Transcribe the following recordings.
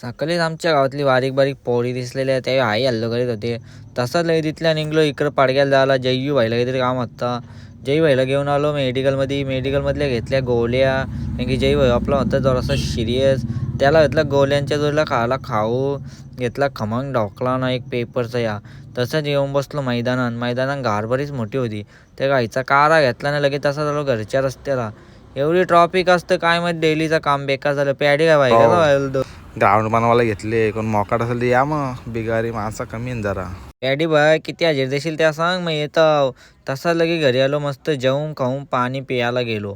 सकाळीच आमच्या गावातली बारीक बारीक पोरी दिसलेल्या त्यावेळी आई हल्लो करीत होते. तसाच लगेच तिथल्या निघलो इकडं पाडग्याला जायला. जय्यू भाईला काहीतरी काम होता. जय्यू भाईला घेऊन आलो मेडिकलमध्ये. मेडिकलमधल्या घेतल्या गोळ्या, कारण की जय्यू भाई आपला होता जरासा सिरियस. त्याला घेतला गोळ्यांच्या जोडीला खायला खाऊ घेतला. खमंग ढोकला ना एक पेपरचा या. तसंच येऊन बसलो मैदानात गार बरीच मोठी होती. त्या गाईचा कारा घेतला ना लगेच तसा झालो घरच्या रस्त्याला. एवढी ट्रॉफिक असतं काय मग डेलीचं काम बेकार झालं. प्याडी काय भाई हो, का ग्राउंड बनवायला घेतले. कोण मोकाट असेल तर या, मग बिगारी माणसा कमी आहे जरा. पॅडी भाई किती हजेर देशील त्या सांग मग येतं. तसा लगे घरी आलो मस्त जेवून खाऊन पाणी प्यायला गेलो.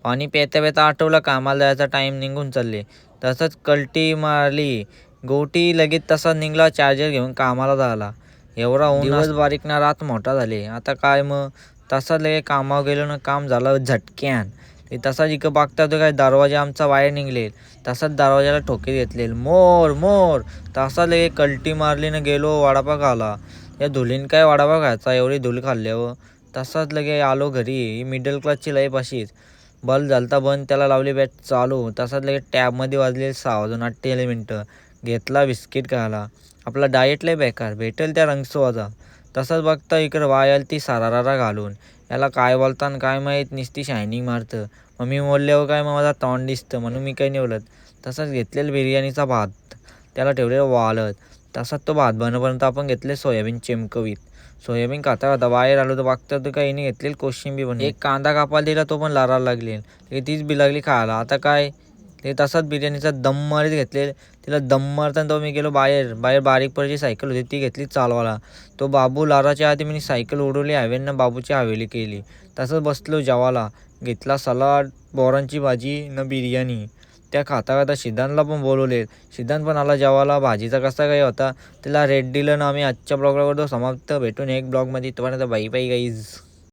पाणी प्यायता प्यायता आठवलं कामाला जायचा टाईम निघून चालले. तसंच कल्टी मारली. गोटी लगेच तसा निघला चार्जर घेऊन कामाला झाला. एवढा ऊन दिवस बारीक ना रात मोठा झाले. आता काय मग तसा लगे कामावर गेलो ना काम झालं झटक्यान. ते तसाच इकडं बघता तो काय दरवाजा आमचा बाहेर निघले. तसाच दरवाजाला ठोके घेतले. मोर मोर तसा लगे कल्टी मारली ना गेलो वडापाव खाला. या धुलीन काय वडापाव खायचा एवढी धूल खाल्ल्यावर. तसाच लगे आलो घरी. मिडल क्लासची लाईफ अशीच. बल्ब झालता बंद त्याला लावली बॅट चालू. तसाच लगे टॅबमध्ये वाजले 6:38 घेतला बिस्किट खायला. आपला डाएट लय बेकार भेटेल त्या रंगसोवाचा. तसंच बघता इकडं वाय आली ती सारारा घालून. याला काय बोलताना काय माहीत नुसती शायनिंग मारतं. मग मी बोलल्यावर काय मग माझा तोंड दिसतं म्हणून मी काही नाही बोलत. तसंच घेतलेलं बिर्याणीचा भात त्याला ठेवलेलं वाळत. तसाच तो भात बनवपर्यंत आपण घेतले सोयाबीन चिमकवीत. सोयाबीन खाता खाता बाहेर आलो तर बघता तर काही नाही घेतलेली कोशिंबी बनवली. एक कांदा कापायला दिला तो पण लारायला लागली. तीच बी लागली खायला. आता काय ते तसाच बिर्याणीचा दम मारीत घेतले. तिला दम मारताना तो मी गेलो बाहेर बारीक पडची सायकल होती ती घेतली चालवायला. तो बाबू लाराच्या आधी मी सायकल उडवली हवेनं बाबूची हवेली केली. तसंच बसलो जेवायला. घेतला सलाड, बोरांची भाजी न बिर्याणी. त्या खाता खाता सिद्धांतला पण बोलवले. सिद्धांत पण आला जेवायला. भाजीचा कसा काही होता त्याला रेट दिलं ना. आम्ही आजच्या ब्लॉगला करतो समाप्त. भेटून एक ब्लॉगमध्ये. तोपर्यंत बाई बाई गाईज.